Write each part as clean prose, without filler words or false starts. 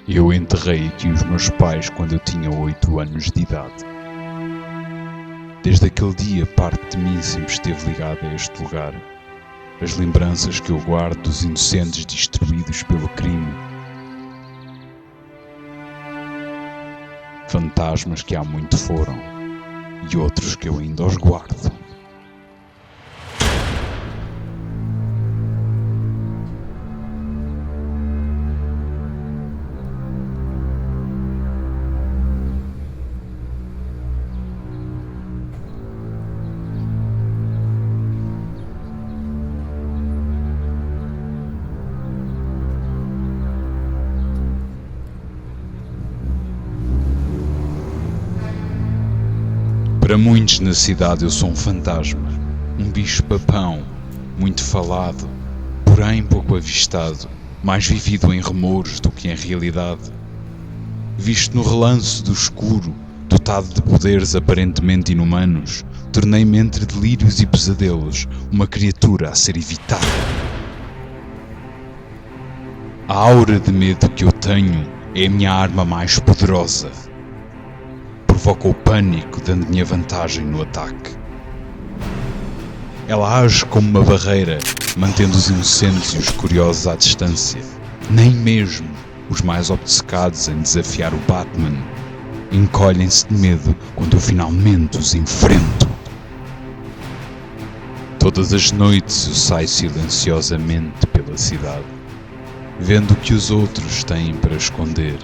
Eu enterrei aqui os meus pais quando eu tinha 8 anos de idade. Desde aquele dia, parte de mim sempre esteve ligada a este lugar. As lembranças que eu guardo dos inocentes destruídos pelo crime. Fantasmas que há muito foram, e outros que eu ainda os guardo. Para muitos na cidade eu sou um fantasma, um bicho-papão, muito falado, porém pouco avistado, mais vivido em remouros do que em realidade. Visto no relance do escuro, dotado de poderes aparentemente inumanos, tornei-me entre delírios e pesadelos uma criatura a ser evitada. A aura de medo que eu tenho é a minha arma mais poderosa. Provoca o pânico, dando-me a vantagem no ataque. Ela age como uma barreira, mantendo os inocentes e os curiosos à distância. Nem mesmo os mais obcecados em desafiar o Batman encolhem-se de medo quando eu finalmente os enfrento. Todas as noites eu saio silenciosamente pela cidade, vendo o que os outros têm para esconder.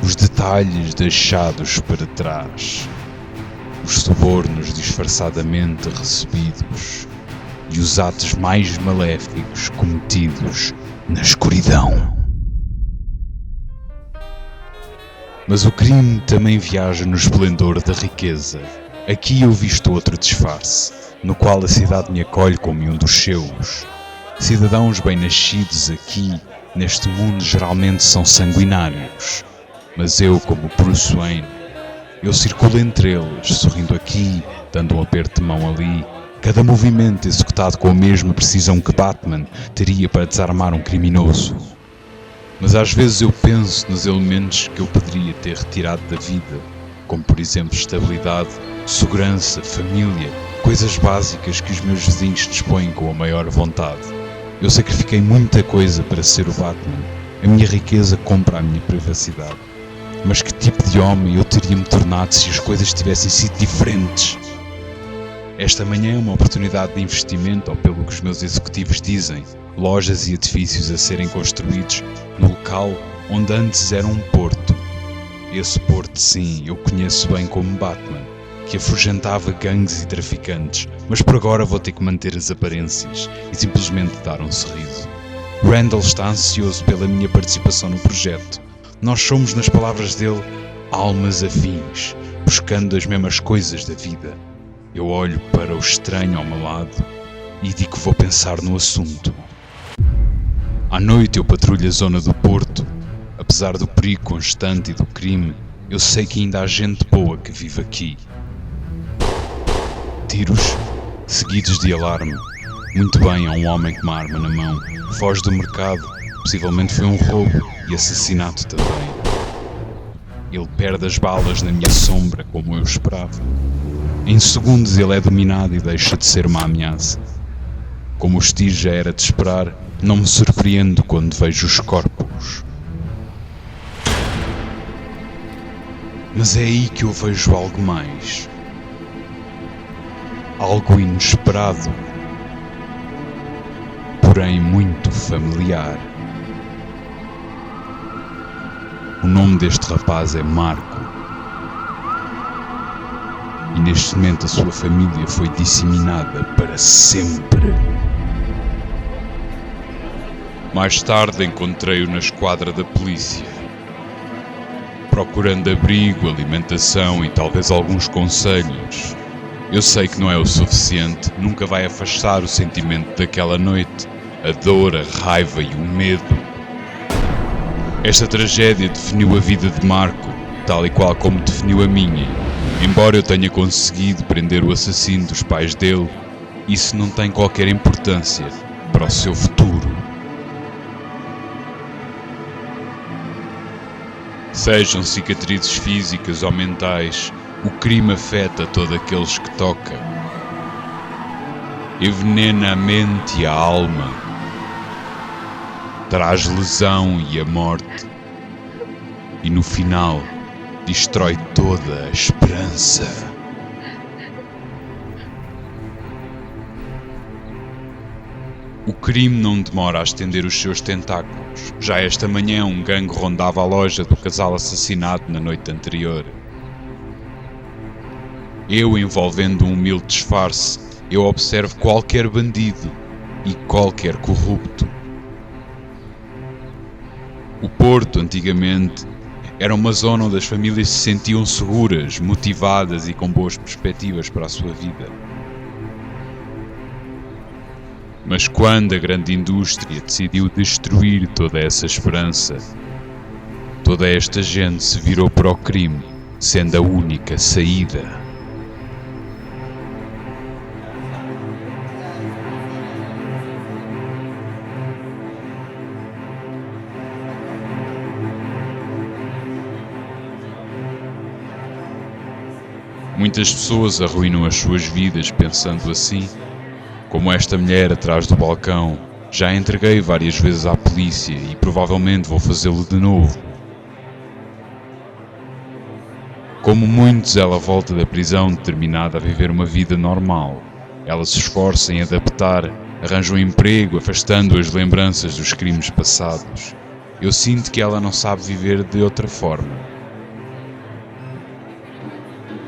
Os detalhes deixados para trás, os subornos disfarçadamente recebidos e os atos mais maléficos cometidos na escuridão. Mas o crime também viaja no esplendor da riqueza. Aqui eu visto outro disfarce, no qual a cidade me acolhe como um dos seus. Cidadãos bem-nascidos aqui, neste mundo, geralmente são sanguinários. Mas eu, como Bruce Wayne, eu circulo entre eles, sorrindo aqui, dando um aperto de mão ali, cada movimento executado com a mesma precisão que Batman teria para desarmar um criminoso. Mas às vezes eu penso nos elementos que eu poderia ter retirado da vida, como por exemplo estabilidade, segurança, família, coisas básicas que os meus vizinhos dispõem com a maior vontade. Eu sacrifiquei muita coisa para ser o Batman. A minha riqueza compra a minha privacidade. Mas que tipo de homem eu teria me tornado se as coisas tivessem sido diferentes? Esta manhã é uma oportunidade de investimento, ou pelo que os meus executivos dizem, lojas e edifícios a serem construídos no local onde antes era um porto. Esse porto, sim, eu conheço bem como Batman, que afugentava gangues e traficantes, mas por agora vou ter que manter as aparências e simplesmente dar um sorriso. Randall está ansioso pela minha participação no projeto. Nós somos, nas palavras dele, almas afins, buscando as mesmas coisas da vida. Eu olho para o estranho ao meu lado e digo que vou pensar no assunto. À noite eu patrulho a zona do porto. Apesar do perigo constante e do crime, eu sei que ainda há gente boa que vive aqui. Tiros, seguidos de alarme. Muito bem, há um homem com uma arma na mão. Foge do mercado. Possivelmente foi um roubo e assassinato também. Ele perde as balas na minha sombra, como eu esperava. Em segundos ele é dominado e deixa de ser uma ameaça. Como o estilo já era de esperar, não me surpreendo quando vejo os corpos. Mas é aí que eu vejo algo mais. Algo inesperado, porém muito familiar. O nome deste rapaz é Marco. E neste momento a sua família foi disseminada para sempre. Mais tarde encontrei-o na esquadra da polícia, procurando abrigo, alimentação e talvez alguns conselhos. Eu sei que não é o suficiente, nunca vai afastar o sentimento daquela noite, a dor, a raiva e o medo. Esta tragédia definiu a vida de Marco, tal e qual como definiu a minha. Embora eu tenha conseguido prender o assassino dos pais dele, isso não tem qualquer importância para o seu futuro. Sejam cicatrizes físicas ou mentais, o crime afeta todos aqueles que toca. Envenena a mente e a alma. Traz lesão e a morte. E no final, destrói toda a esperança. O crime não demora a estender os seus tentáculos. Já esta manhã um gangue rondava a loja do casal assassinado na noite anterior. Eu, envolvendo um humilde disfarce, eu observo qualquer bandido e qualquer corrupto. O Porto, antigamente, era uma zona onde as famílias se sentiam seguras, motivadas e com boas perspectivas para a sua vida. Mas quando a grande indústria decidiu destruir toda essa esperança, toda esta gente se virou para o crime, sendo a única saída. Muitas pessoas arruinam as suas vidas pensando assim. Como esta mulher atrás do balcão, já entreguei várias vezes à polícia e provavelmente vou fazê-lo de novo. Como muitos, ela volta da prisão determinada a viver uma vida normal. Ela se esforça em adaptar, arranja um emprego, afastando as lembranças dos crimes passados. Eu sinto que ela não sabe viver de outra forma.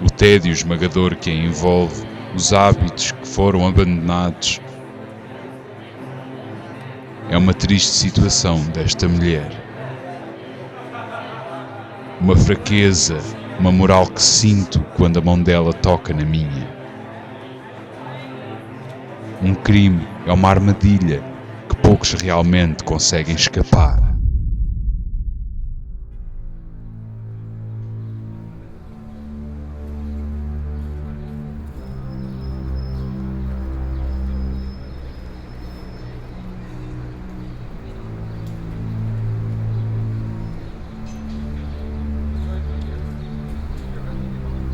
O tédio esmagador que a envolve, os hábitos que foram abandonados. É uma triste situação desta mulher. Uma fraqueza, uma moral que sinto quando a mão dela toca na minha. Um crime é uma armadilha que poucos realmente conseguem escapar.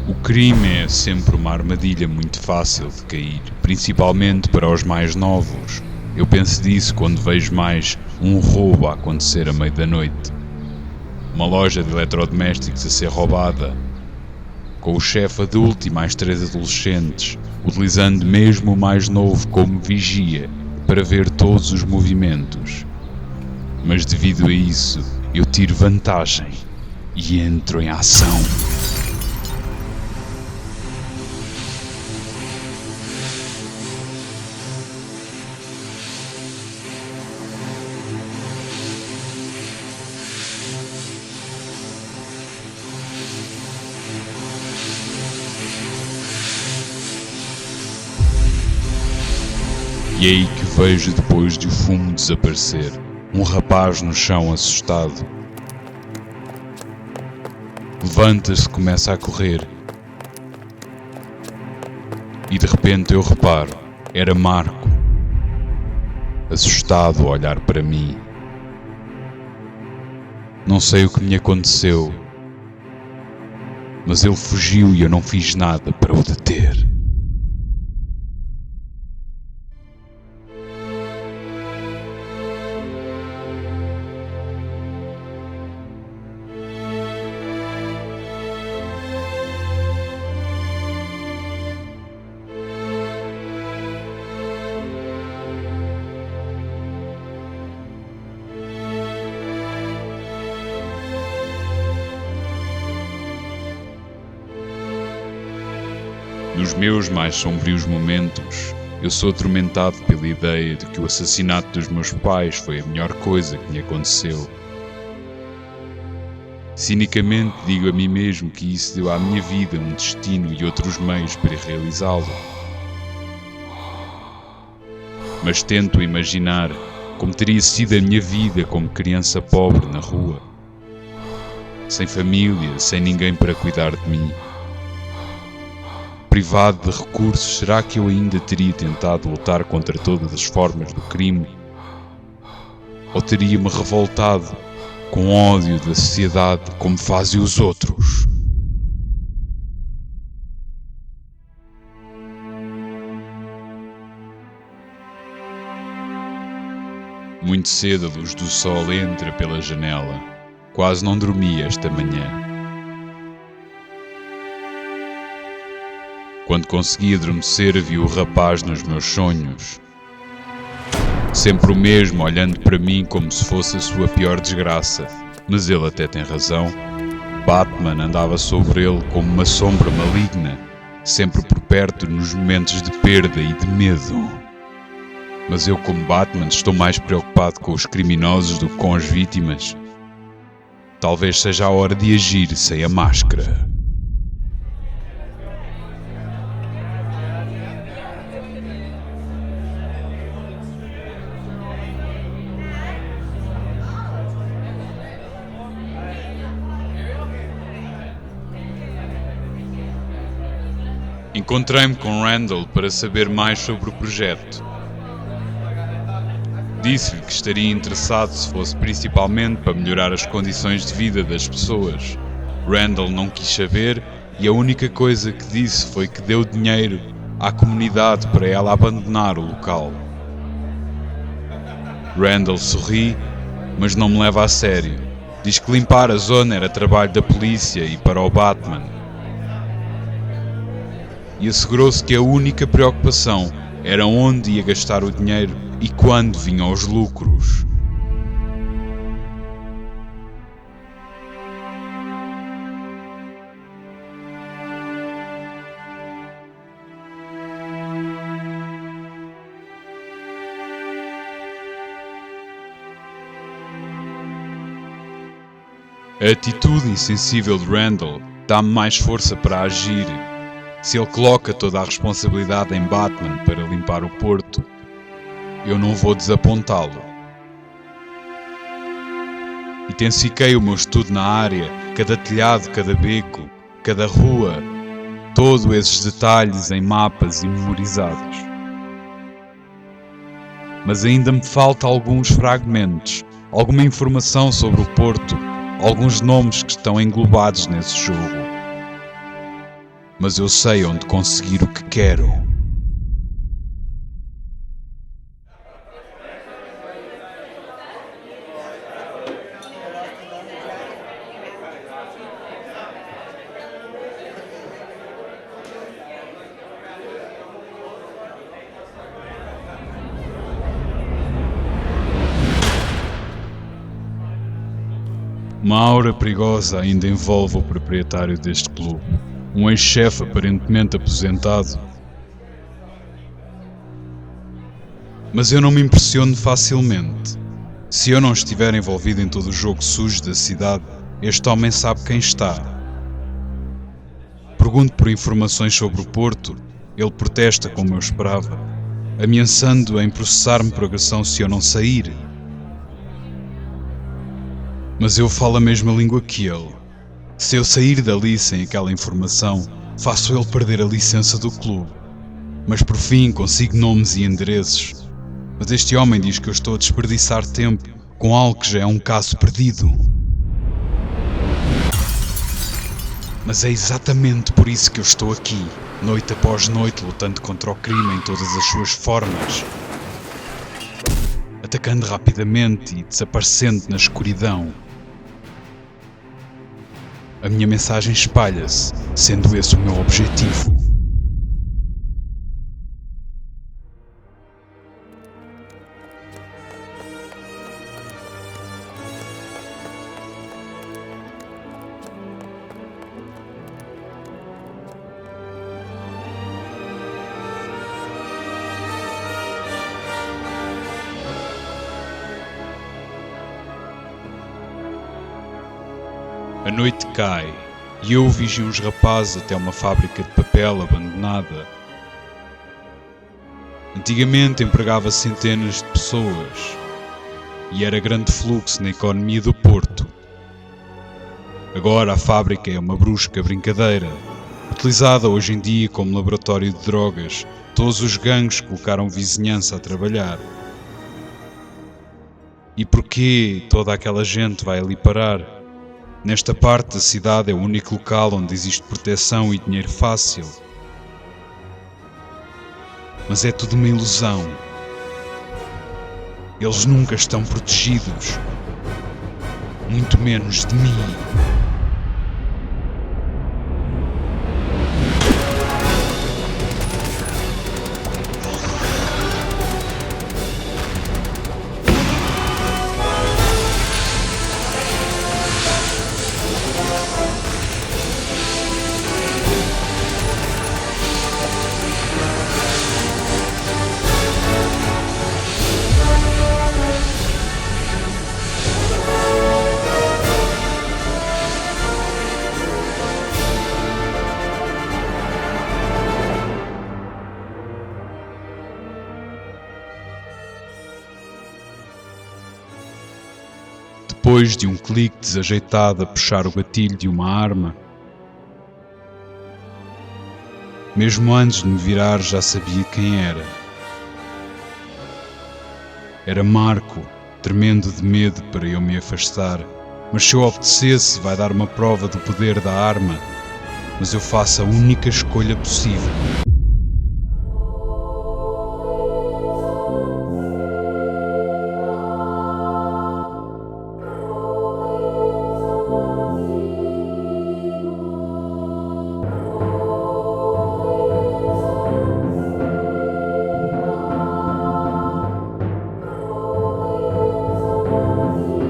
O crime é sempre uma armadilha muito fácil de cair, principalmente para os mais novos. Eu penso disso quando vejo mais um roubo a acontecer à meia da noite. Uma loja de eletrodomésticos a ser roubada, com o chefe adulto e mais 3 adolescentes, utilizando mesmo o mais novo como vigia para ver todos os movimentos. Mas devido a isso, eu tiro vantagem e entro em ação. E é aí que vejo, depois de o fumo desaparecer, um rapaz no chão assustado. Levanta-se e começa a correr. E de repente eu reparo, era Marco, assustado a olhar para mim. Não sei o que me aconteceu, mas ele fugiu e eu não fiz nada para o deter. Nos meus mais sombrios momentos, eu sou atormentado pela ideia de que o assassinato dos meus pais foi a melhor coisa que me aconteceu. Cinicamente digo a mim mesmo que isso deu à minha vida um destino e outros meios para realizá-lo. Mas tento imaginar como teria sido a minha vida como criança pobre na rua, sem família, sem ninguém para cuidar de mim. Privado de recursos, será que eu ainda teria tentado lutar contra todas as formas do crime? Ou teria-me revoltado com ódio da sociedade como fazem os outros. Muito cedo a luz do sol entra pela janela. Quase não dormi esta manhã. Quando consegui adormecer, vi o rapaz nos meus sonhos. Sempre o mesmo, olhando para mim como se fosse a sua pior desgraça. Mas ele até tem razão. Batman andava sobre ele como uma sombra maligna, sempre por perto nos momentos de perda e de medo. Mas eu, como Batman, estou mais preocupado com os criminosos do que com as vítimas. Talvez seja a hora de agir sem a máscara. Encontrei-me com Randall para saber mais sobre o projeto. Disse-lhe que estaria interessado se fosse principalmente para melhorar as condições de vida das pessoas. Randall não quis saber e a única coisa que disse foi que deu dinheiro à comunidade para ela abandonar o local. Randall sorri, mas não me leva a sério. Diz que limpar a zona era trabalho da polícia e para o Batman. E assegurou-se que a única preocupação era onde ia gastar o dinheiro e quando vinham os lucros. A atitude insensível de Randall dá-me mais força para agir. Se ele coloca toda a responsabilidade em Batman para limpar o porto, eu não vou desapontá-lo. Intensifiquei o meu estudo na área, cada telhado, cada beco, cada rua, todos esses detalhes em mapas e memorizados. Mas ainda me falta alguns fragmentos, alguma informação sobre o porto, alguns nomes que estão englobados nesse jogo. Mas eu sei onde conseguir o que quero. Uma aura perigosa ainda envolve o proprietário deste clube, um ex-chefe aparentemente aposentado. Mas eu não me impressiono facilmente. Se eu não estiver envolvido em todo o jogo sujo da cidade, este homem sabe quem está. Pergunto por informações sobre o porto, ele protesta como eu esperava, ameaçando em processar-me por agressão se eu não sair. Mas eu falo a mesma língua que ele. Se eu sair dali sem aquela informação, faço ele perder a licença do clube. Mas por fim consigo nomes e endereços. Mas este homem diz que eu estou a desperdiçar tempo com algo que já é um caso perdido. Mas é exatamente por isso que eu estou aqui, noite após noite, lutando contra o crime em todas as suas formas. Atacando rapidamente e desaparecendo na escuridão. A minha mensagem espalha-se, sendo esse o meu objetivo. A noite cai e eu vigio uns rapazes até uma fábrica de papel abandonada. Antigamente empregava centenas de pessoas e era grande fluxo na economia do Porto. Agora a fábrica é uma brusca brincadeira, utilizada hoje em dia como laboratório de drogas. Todos os gangues colocaram vizinhança a trabalhar. E porquê toda aquela gente vai ali parar? Nesta parte da cidade é o único local onde existe proteção e dinheiro fácil. Mas é tudo uma ilusão. Eles nunca estão protegidos. Muito menos de mim. Depois de um clique desajeitado a puxar o gatilho de uma arma, mesmo antes de me virar já sabia quem era. Era Marco, tremendo de medo para eu me afastar, mas se eu obedecesse vai dar uma prova do poder da arma, mas eu faço a única escolha possível.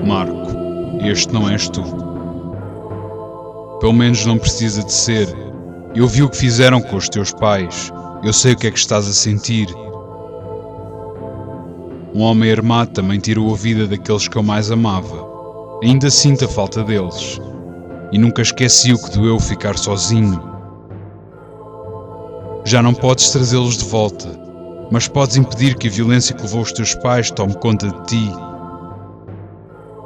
Marco, este não és tu. Pelo menos não precisa de ser. Eu vi o que fizeram com os teus pais. Eu sei o que é que estás a sentir. Um homem armado também tirou a vida daqueles que eu mais amava. Ainda sinto a falta deles. E nunca esqueci o que doeu ficar sozinho. Já não podes trazê-los de volta, mas podes impedir que a violência que levou os teus pais tome conta de ti.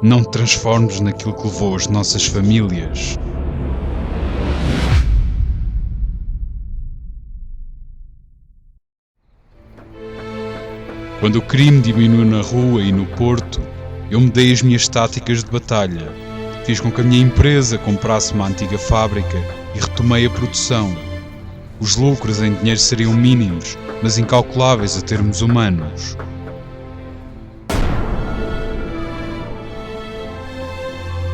Não te transformes naquilo que levou as nossas famílias. Quando o crime diminuiu na rua e no porto, eu mudei as minhas táticas de batalha. Fiz com que a minha empresa comprasse uma antiga fábrica e retomei a produção. Os lucros em dinheiro seriam mínimos, mas incalculáveis a termos humanos.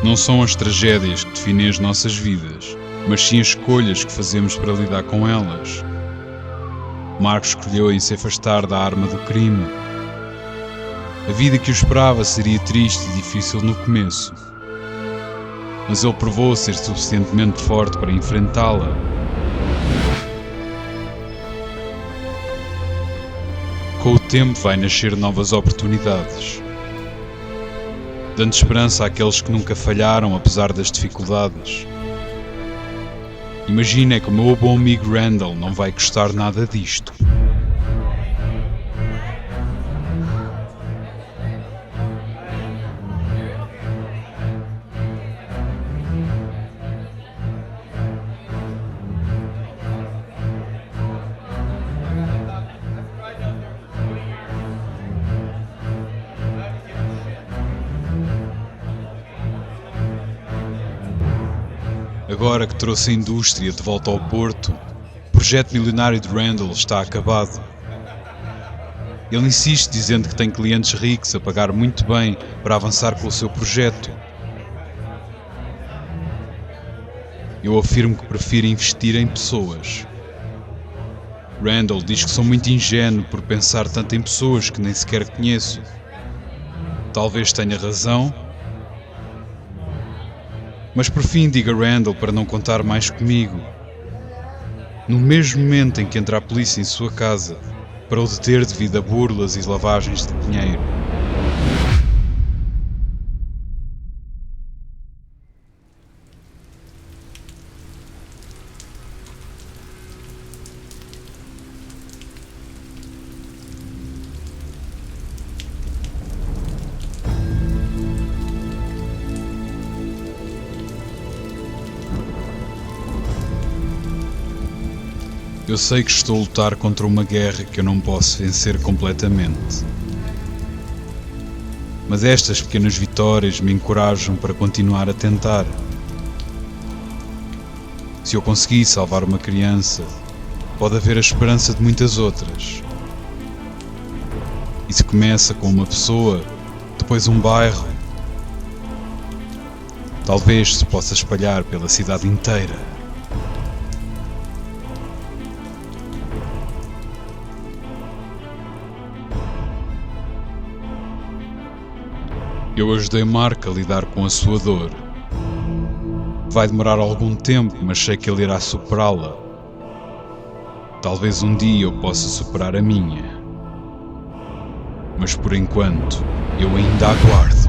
Não são as tragédias que definem as nossas vidas, mas sim as escolhas que fazemos para lidar com elas. Marco escolheu em se afastar da arma do crime. A vida que o esperava seria triste e difícil no começo, mas ele provou ser suficientemente forte para enfrentá-la. Com o tempo vai nascer novas oportunidades, dando esperança àqueles que nunca falharam apesar das dificuldades. Imagina que o meu bom amigo Randall não vai gostar nada disto. Agora que trouxe a indústria de volta ao porto, o projeto milionário de Randall está acabado. Ele insiste dizendo que tem clientes ricos a pagar muito bem para avançar com o seu projeto. Eu afirmo que prefiro investir em pessoas. Randall diz que sou muito ingênuo por pensar tanto em pessoas que nem sequer conheço. Talvez tenha razão, mas por fim diga Randall para não contar mais comigo. No mesmo momento em que entra a polícia em sua casa para o deter devido a burlas e lavagens de dinheiro. Eu sei que estou a lutar contra uma guerra que eu não posso vencer completamente. Mas estas pequenas vitórias me encorajam para continuar a tentar. Se eu conseguir salvar uma criança, pode haver a esperança de muitas outras. E se começa com uma pessoa, depois um bairro, talvez se possa espalhar pela cidade inteira. Eu ajudei Mark a lidar com a sua dor. Vai demorar algum tempo, mas sei que ele irá superá-la. Talvez um dia eu possa superar a minha. Mas por enquanto, eu ainda aguardo.